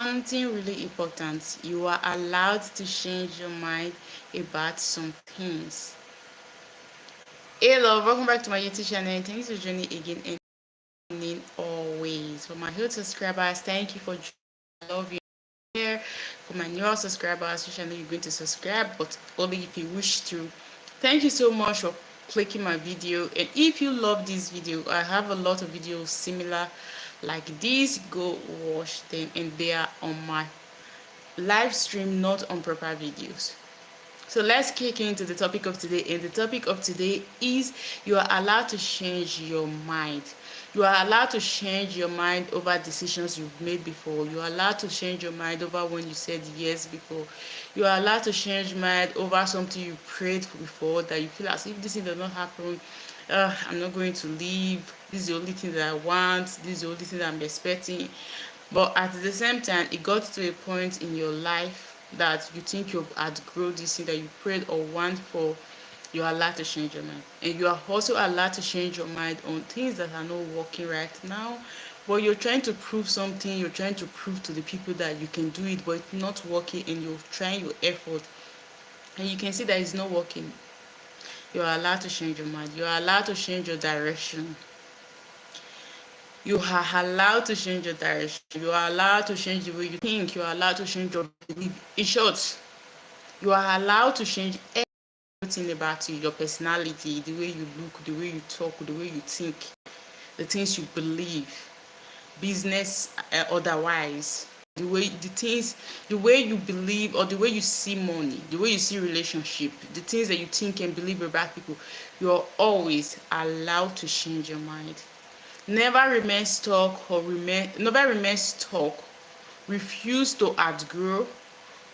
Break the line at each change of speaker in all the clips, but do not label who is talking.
something really important. You are allowed to change your mind about some things. Hey love, welcome back to my YouTube channel. Thanks for joining again and tuning always. For my old subscribers, thank you for joining. I love you here. For my newer subscribers, which I know you're going to subscribe, but only if you wish to. Thank you so much for clicking my video. And if you love this video, I have a lot of videos similar like this. Go watch them, and they are on my live stream, not on proper videos. So let's kick into the topic of today. And the topic of today is you are allowed to change your mind. You are allowed to change your mind over decisions you've made before. You are allowed to change your mind over when you said yes before. You are allowed to change your mind over something you prayed for before that you feel as if this thing does not happen. I'm not going to leave. This is the only thing that I want. This is the only thing that I'm expecting. But at the same time, it got to a point in your life that you think you've outgrown this thing that you prayed or want for. You are allowed to change your mind, and you are also allowed to change your mind on things that are not working right now, but you're trying to prove something. You're trying to prove to the people that you can do it, but it's not working, and you're trying your effort and you can see that it's not working. You are allowed to change your mind. You are allowed to change your direction. You are allowed to change your direction. You are allowed to change the way you think. You are allowed to change your belief. In short, you are allowed to change everything about you, your personality, the way you look, the way you talk, the way you think, the things you believe, business otherwise, the way you believe, or the way you see money, the way you see relationship, the things that you think and believe about people. You are always allowed to change your mind. Never remain stuck. Refuse to outgrow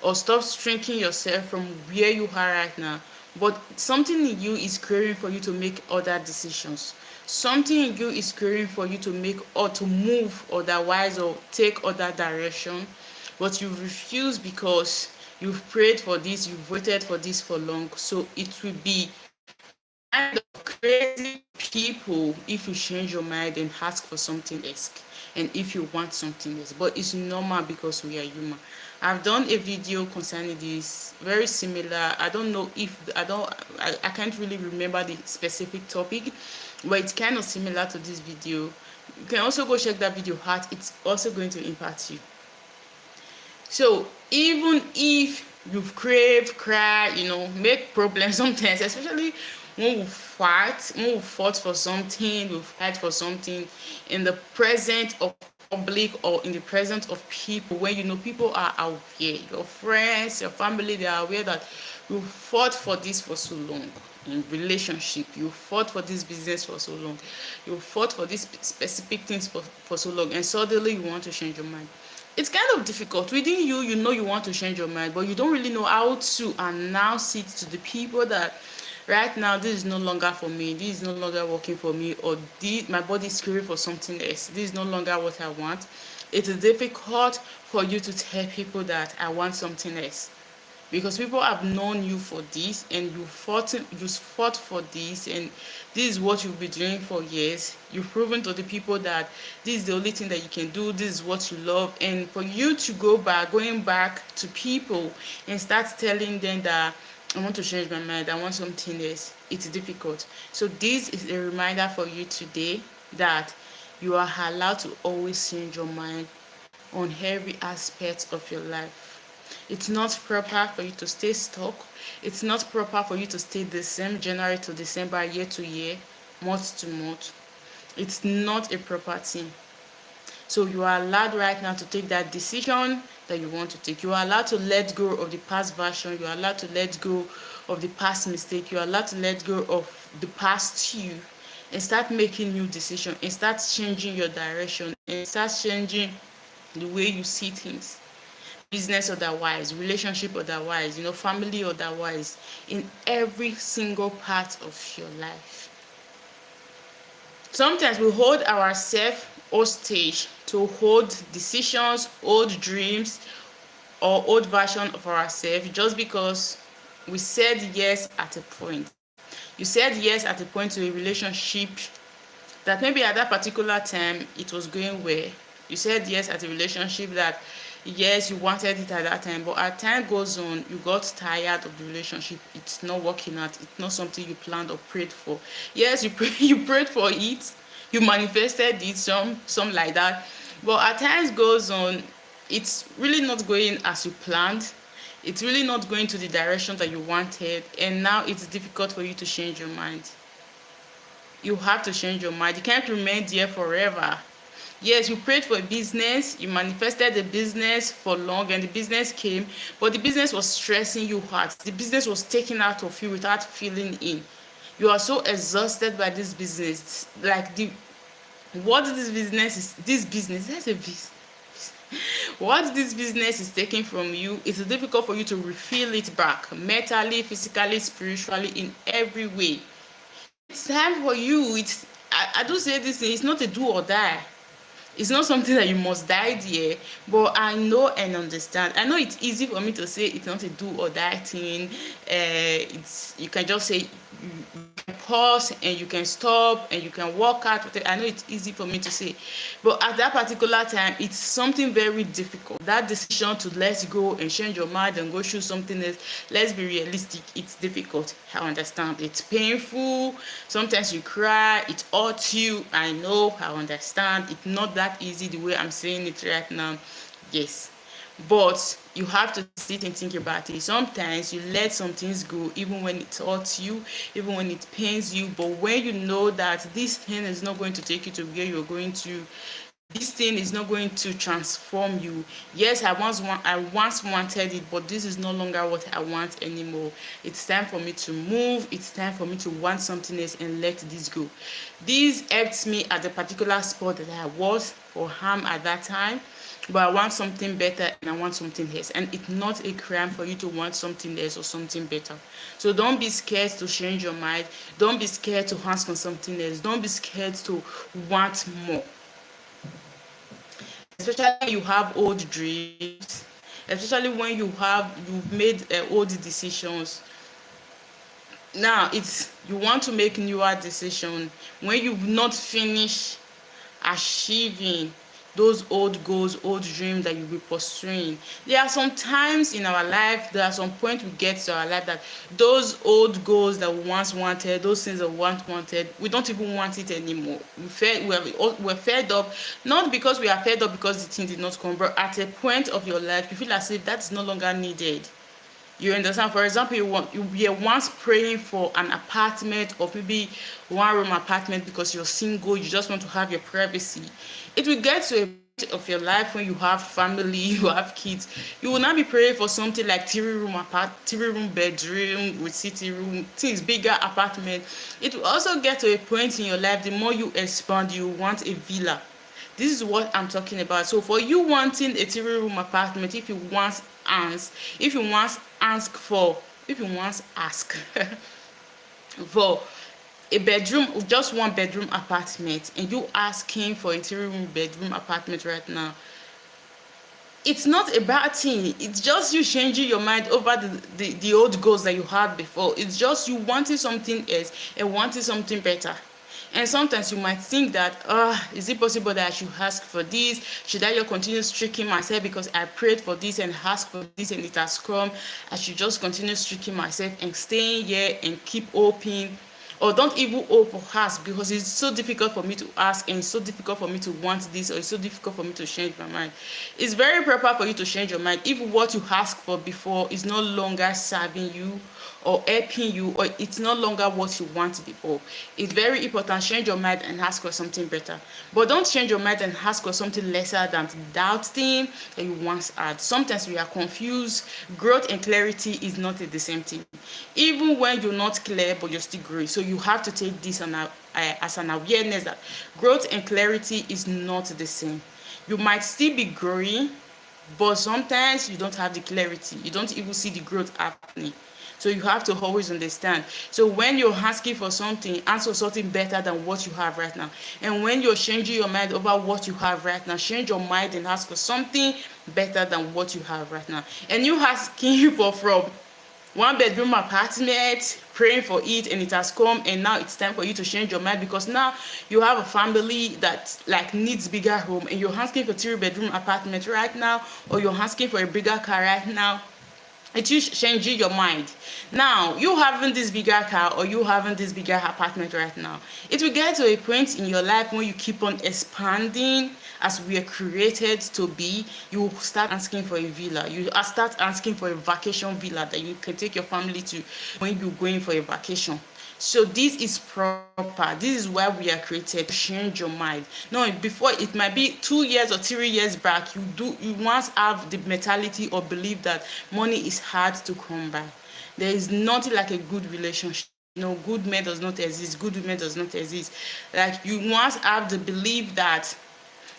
or stop shrinking yourself from where you are right now. But something in you is craving for you to make other decisions. Something in you is craving for you to make or to move otherwise or take other direction. But you refuse because you've prayed for this, you've waited for this for long. So it will be kind of crazy people if you change your mind and ask for something else, and if you want something else. But it's normal because we are human. I've done a video concerning this very similar. I don't know if I can't really remember the specific topic, but it's kind of similar to this video. You can also go check that video out. It's also going to impact you. So even if you've craved, cry, make problems sometimes, especially when we fought for something, we fight for something in the presence of public or in the presence of people, when people are out there, your friends, your family, they are aware that you fought for this for so long. In relationship, you fought for this business for so long, you fought for these specific things for so long, and suddenly you want to change your mind. It's kind of difficult within you. You want to change your mind, but you don't really know how to announce it to the people that right now this is no longer for me, this is no longer working for me, or my body is craving for something else, this is no longer what I want. It is difficult for you to tell people that I want something else, because people have known you for this, and you fought for this, and this is what you'll be doing for years. You've proven to the people that this is the only thing that you can do, this is what you love. And for you to going back to people and start telling them that I want to change my mind, I want something else, it's difficult. So this is a reminder for you today that you are allowed to always change your mind on every aspect of your life. It's not proper for you to stay stuck. It's not proper for you to stay the same January to December, year to year, month to month. It's not a proper thing. So you are allowed right now to take that decision that you want to take. You are allowed to let go of the past version. You are allowed to let go of the past mistake. You are allowed to let go of the past you, and start making new decisions, and start changing your direction, and start changing the way you see things. Business otherwise, relationship otherwise, family otherwise, in every single part of your life. Sometimes we hold ourselves hostage to hold decisions, old dreams, or old version of ourselves, just because we said yes at a point. You said yes at a point to a relationship that maybe at that particular time it was going well. You said yes at a relationship that Yes, you wanted it at that time, but as time goes on, you got tired of the relationship. It's not working out. It's not something you planned or prayed for. Yes, you prayed for it, you manifested it, some like that. But as time goes on, it's really not going as you planned. It's really not going to the direction that you wanted, and now it's difficult for you to change your mind. You have to change your mind. You can't remain there forever. Yes, you prayed for a business, you manifested the business for long, and the business came, but the business was stressing you hard. The business was taken out of you without feeling in. You are so exhausted by this business. Like the what this business, that's a business. What this business is taking from you, it's difficult for you to refill it back mentally, physically, spiritually, in every way. It's time for you. I do say this thing, it's not a do or die. It's not something that you must die there, but I know and understand. I know it's easy for me to say it's not a do or die thing. It's you can just say you can pause and you can stop and you can walk out with it. I know it's easy for me to say, but at that particular time, it's something very difficult. That decision to let go and change your mind and go through something else. Let's be realistic. It's difficult. I understand. It's painful. Sometimes you cry. It hurts you. I know. I understand. It's not that easy the way I'm saying it right now. Yes, but you have to sit and think about it. Sometimes you let some things go even when it hurts you, even when it pains you, but when you know that this thing is not going to take you to where you're going to, this thing is not going to transform you. Yes, I once wanted it, but this is no longer what I want anymore. It's time for me to move. It's time for me to want something else and let this go. This helped me at the particular spot that I was or am at that time, but I want something better and I want something else. And it's not a crime for you to want something else or something better. So don't be scared to change your mind. Don't be scared to ask for something else. Don't be scared to want more. Especially when you have old dreams, especially when you've made old decisions. Now it's you want to make newer decision when you've not finished achieving those old goals, old dreams that you'll be pursuing. There are some times in our life, there are some points we get to our life that those old goals that we once wanted, those things that we once wanted, we don't even want it anymore. We're fed up, not because we are fed up because the thing did not come, but at a point of your life, you feel as if that's no longer needed. You understand? For example, you were once praying for an apartment or maybe one room apartment because you're single, you just want to have your privacy. It will get to a point of your life when you have family, you have kids. You will not be praying for something like three room bedroom with city room, things bigger apartment. It will also get to a point in your life, the more you expand, you want a villa. This is what I'm talking about. So for you wanting a three-room apartment, if you once ask for, if you once ask for a bedroom, just one bedroom apartment, and you asking for a three-room bedroom apartment right now, it's not a bad thing. It's just you changing your mind over the old goals that you had before. It's just you wanting something else and wanting something better. And sometimes you might think that, is it possible that I should ask for this? Should I just continue tricking myself because I prayed for this and asked for this and it has come? I should just continue tricking myself and staying here and keep hoping, or don't even hope or ask because it's so difficult for me to ask and it's so difficult for me to want this, or it's so difficult for me to change my mind. It's very proper for you to change your mind if what you asked for before is no longer serving you or helping you, or it's no longer what you want before. It's very important. Change your mind and ask for something better, but don't change your mind and ask for something lesser than that thing that you once had. Sometimes we are confused. Growth and clarity is not the same thing. Even when you're not clear but you're still growing, so you have to take this as an awareness that growth and clarity is not the same. You might still be growing, but sometimes you don't have the clarity. You don't even see the growth happening. So you have to always understand. So when you're asking for something, ask for something better than what you have right now. And when you're changing your mind over what you have right now, change your mind and ask for something better than what you have right now. And you asking for from one bedroom apartment, praying for it, and it has come, and now it's time for you to change your mind because now you have a family that like needs bigger home, and you're asking for 3 bedroom apartment right now, or you're asking for a bigger car right now. It is changing your mind. Now you having this bigger car or you having this bigger apartment right now, it will get to a point in your life when you keep on expanding as we are created to be. You will start asking for a villa, you start asking for a vacation villa that you can take your family to when you're going for a vacation. So this is proper. This is why we are created to change your mind. No, before it might be 2 years or 3 years back, you once have the mentality or belief that money is hard to come by. There is nothing like a good relationship. No, good men does not exist. Good women does not exist. Like you once have the belief that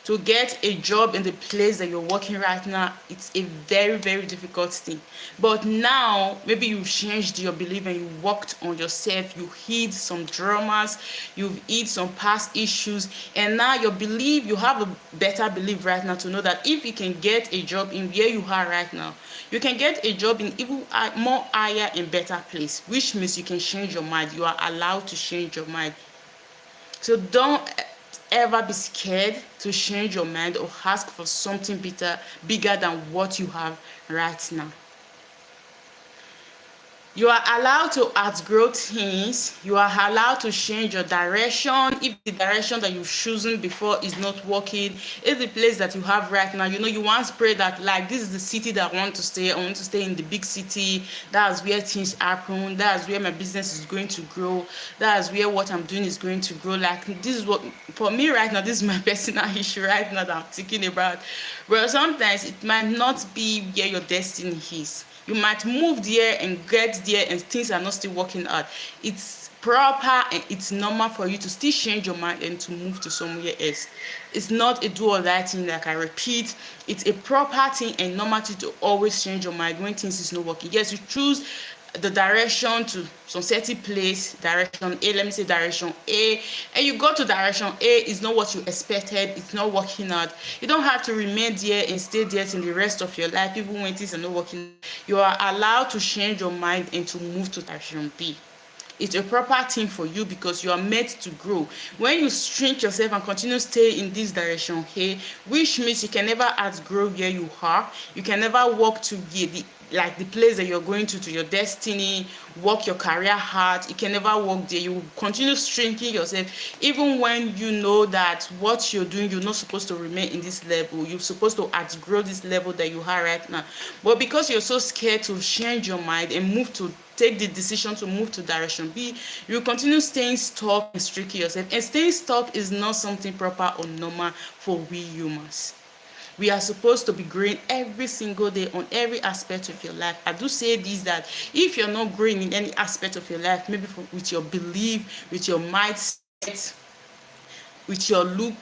to get a job in the place that you're working right now, it's a very, very difficult thing. But now, maybe you've changed your belief and you worked on yourself, you hid some dramas, you've hid some past issues, and now your belief, you have a better belief right now to know that if you can get a job in where you are right now, you can get a job in even more higher and better place, which means you can change your mind. You are allowed to change your mind. So don't ever be scared to change your mind or ask for something bigger than what you have right now. You are allowed to outgrow things. You are allowed to change your direction if the direction that you've chosen before is not working. If the place that you have right now, you once prayed that like this is the city that I want to stay. I want to stay in the big city. That's where things happen. That's where my business is going to grow. That's where what I'm doing is going to grow. Like this is what for me right now. This is my personal issue right now that I'm thinking about. But sometimes it might not be where your destiny is. You might move there and get there and things are not still working out. It's proper and it's normal for you to still change your mind and to move to somewhere else. It's not a do or die thing, like I repeat. It's a proper thing and normal thing to always change your mind when things is not working. Yes, you choose the direction to some certain place, direction A, let me say direction A, and you go to direction A, it's not what you expected, it's not working out. You don't have to remain there and stay there till the rest of your life, even when things are not working. You are allowed to change your mind and to move to direction B. It's a proper thing for you because you are meant to grow. When you shrink yourself and continue to stay in this direction here, which means you can never outgrow where you are, you can never walk to the place that you're going to your destiny, work your career hard. You can never walk there. You will continue shrinking yourself even when you know that what you're doing, you're not supposed to remain in this level. You're supposed to outgrow this level that you are right now. But because you're so scared to change your mind and take the decision to move to direction B, you continue staying stuck and shrinking yourself. And staying stuck is not something proper or normal for we humans. We are supposed to be growing every single day on every aspect of your life. I do say this, that if you're not growing in any aspect of your life, maybe with your belief, with your mindset, with your look,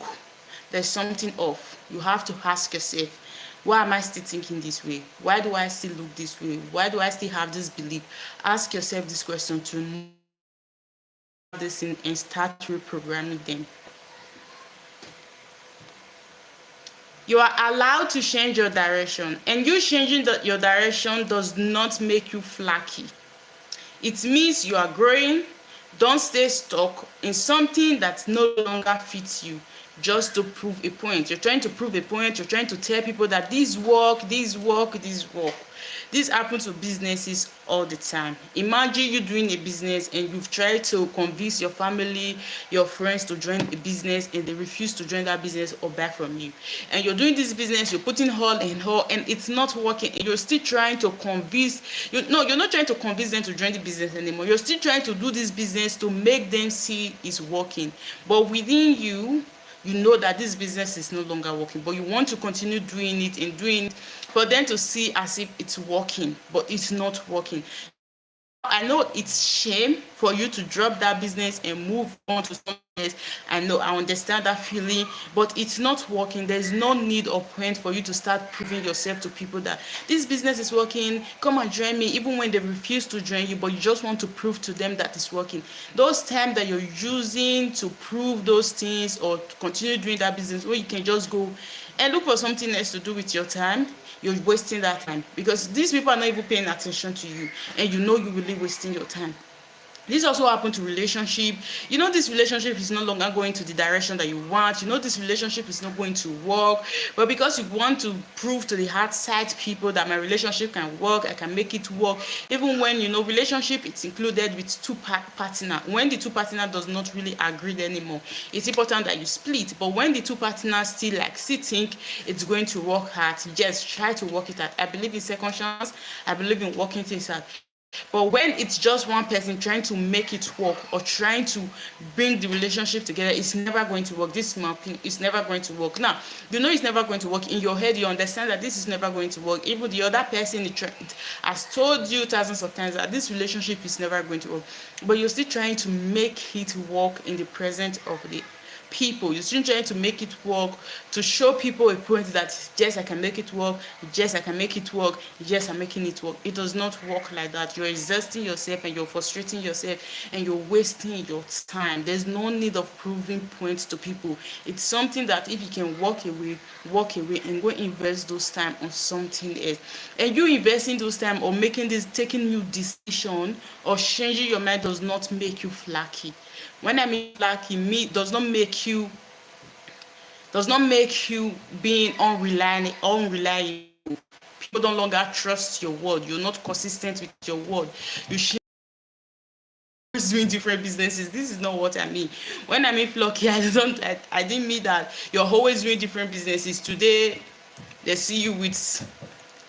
there's something off. You have to ask yourself, why am I still thinking this way? Why do I still look this way? Why do I still have this belief? Ask yourself this question to know this and start reprogramming them. You are allowed to change your direction, and you changing your direction does not make you flaky. It means you are growing. Don't stay stuck in something that no longer fits you just to prove a point. You're trying to prove a point. You're trying to tell people that this work. This happens to businesses all the time. Imagine you doing a business and you've tried to convince your family, your friends to join a business, and they refuse to join that business or buy from you. And you're doing this business, you're putting all and it's not working. And you're still trying to you're not trying to convince them to join the business anymore. You're still trying to do this business to make them see it's working. But within you, you know that this business is no longer working, but you want to continue doing it and doing it for them to see as if it's working, but it's not working. I know it's shame for you to drop that business and move on to something else. I understand that feeling, but it's not working. There's no need or point for you to start proving yourself to people that this business is working. Come and join me, even when they refuse to join you, but you just want to prove to them that it's working. Those times that you're using to prove those things or to continue doing that business, where you can just go and look for something else to do with your time. you're wasting that time, because these people are not even paying attention to you, and you know you're really wasting your time. This also happened to relationship. You know this relationship is no longer going to the direction that you want. You know this relationship is not going to work, but because you want to prove to the outside people that my relationship can work, I can make it work, even when you know relationship it's included with two partner. When the two partner does not really agree anymore, it's important that you split. But when the two partners still think it's going to work hard, just try to work it out. I believe in second chance. I believe in working things out. But when it's just one person trying to make it work or trying to bring the relationship together, it's never going to work. This is my opinion. It's never going to work. Now, you know it's never going to work. In your head, you understand that this is never going to work. Even the other person has told you thousands of times that this relationship is never going to work. But you're still trying to make it work in the presence of the people. You're still trying to make it work, to show people a point that yes, I can make it work, yes, I can make it work, yes, I'm making it work. It does not work like that. You're exhausting yourself and you're frustrating yourself and you're wasting your time. There's no need of proving points to people. It's something that if you can walk away and go invest those time on something else. And you investing those time or taking new decision or changing your mind does not make you flaky. When I mean flaky, does not make you being unreliable. People no longer trust your word. You're not consistent with your word. You should doing different businesses. This is not what I mean. When I mean flaky, I didn't mean that you're always doing different businesses. Today they see you with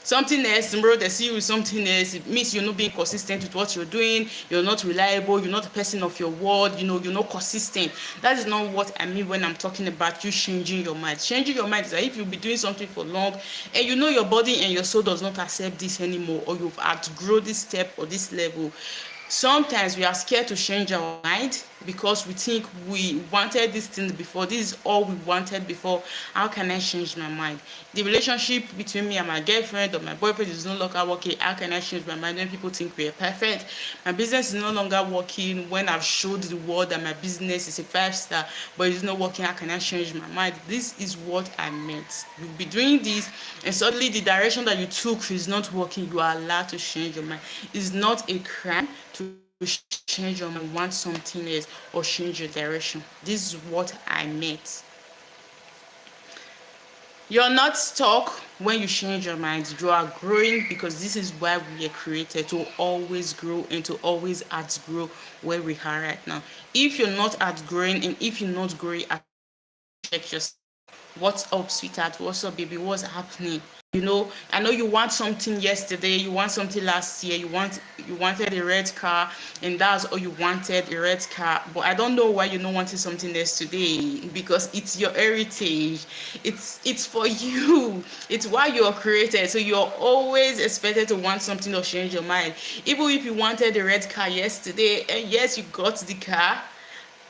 something else, tomorrow they see you with something else. It means you're not being consistent with what you're doing. You're not reliable. You're not a person of your word. You're not consistent. That is not what I mean when I'm talking about you changing your mind. Changing your mind is that if you'll be doing something for long and you know your body and your soul does not accept this anymore, or you've outgrown this step or this level. Sometimes we are scared to change our mind because we think we wanted this thing before. This is all we wanted before. How can I change my mind? The relationship between me and my girlfriend or my boyfriend is no longer working. How can I change my mind when people think we are perfect? My business is no longer working when I've showed the world that my business is a 5-star, but it's not working. How can I change my mind? This is what I meant. You'll be doing this and suddenly the direction that you took is not working. You are allowed to change your mind. It's not a crime to change your mind, want something else, or change your direction. This is what I meant. You're not stuck when you change your mind. You are growing, because this is why we are created, to always grow and to always outgrow where we are right now. If you're not outgrowing and if you're not growing, check yourself. What's up, sweetheart? What's up, baby? What's happening? I know you want something yesterday, you want something last year, you wanted a red car, and that's all you wanted, a red car. But I don't know why you're not wanting something else today, because it's your heritage. It's for you. It's why you're created. So you're always expected to want something or change your mind. Even if you wanted a red car yesterday, and yes, you got the car,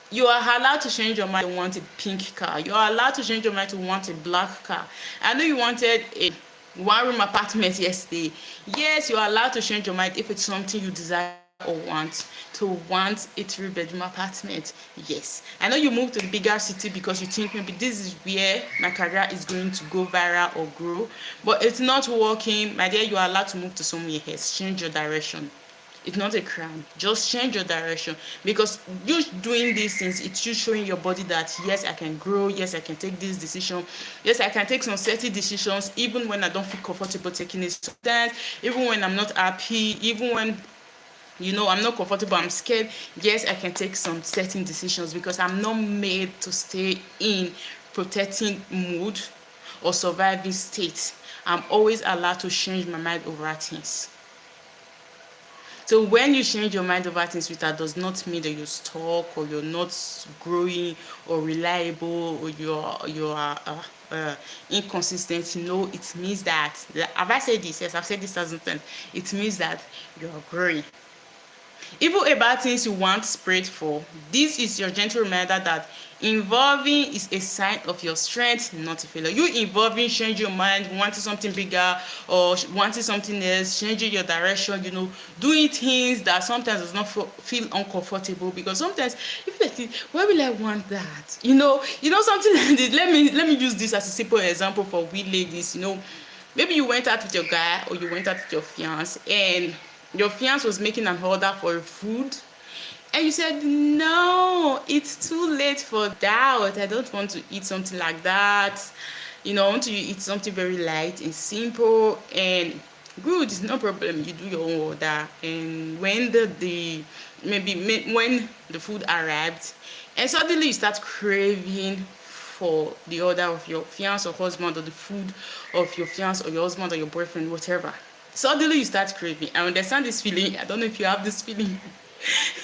you are allowed to change your mind to want a pink car. You are allowed to change your mind to want a black car. I know you wanted a one-room apartment yesterday. Yes, you are allowed to change your mind if it's something you desire or want a 3-bedroom apartment. Yes, I know you moved to the bigger city because you think maybe this is where my career is going to go viral or grow, but it's not working. My dear, you are allowed to move to somewhere else. Change your direction. It's not a crime. Just change your direction, because you doing these things, it's you showing your body that yes, I can grow, yes, I can take this decision, yes, I can take some certain decisions even when I don't feel comfortable taking it sometimes, even when I'm not happy, even when I'm not comfortable, I'm scared. Yes, I can take some certain decisions because I'm not made to stay in protecting mood or surviving state. I'm always allowed to change my mind over things. So when you change your mind over things, that does not mean that you're stuck or you're not growing or reliable or you are inconsistent. No, it means that, have I said this? Yes, I've said this 1,000 times. It means that you're growing. Even about things you want spread for, this is your gentle reminder that involving is a sign of your strength, not a failure. You involving, changing your mind, wanting something bigger or wanting something else, changing your direction, doing things that sometimes does not feel uncomfortable, because sometimes if you think, why will I want that? Something like this. Let me use this as a simple example for we ladies. Maybe you went out with your guy or you went out with your fiance, and your fiance was making an order for food, and you said, no, it's too late for that. I don't want to eat something like that. I want to eat something very light and simple. And good, no problem. You do your own order. And when when the food arrived, and suddenly you start craving for the order of your fiance or husband, or the food of your fiance or your husband or your boyfriend, whatever. Suddenly you start craving. I understand this feeling. I don't know if you have this feeling.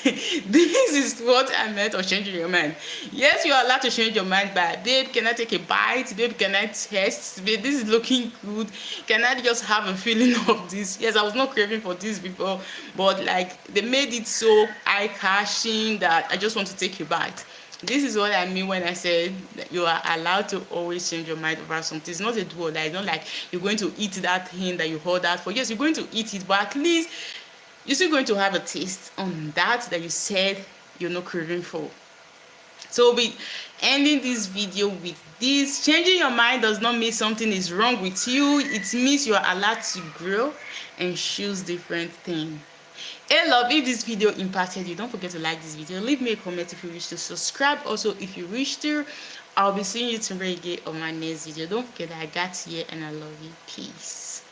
This is what I meant of changing your mind. Yes, you are allowed to change your mind by, babe, can I take a bite? Babe, can I test? Babe, this is looking good. Can I just have a feeling of this? Yes, I was not craving for this before, but like they made it so eye-catching that I just want to take a bite. This is what I mean when I said that you are allowed to always change your mind over something. It's not a do or die. It's not like you're going to eat that thing that you ordered for. Yes, you're going to eat it, but at least you're still going to have a taste on that you said you're not craving for. So we'll be ending this video with this. Changing your mind does not mean something is wrong with you. It means you are allowed to grow and choose different things. Hey love, if this video impacted you, don't forget to like this video. Leave me a comment if you wish to subscribe. Also, if you wish to, I'll be seeing you tomorrow again on my next video. Don't forget that I got here and I love you. Peace.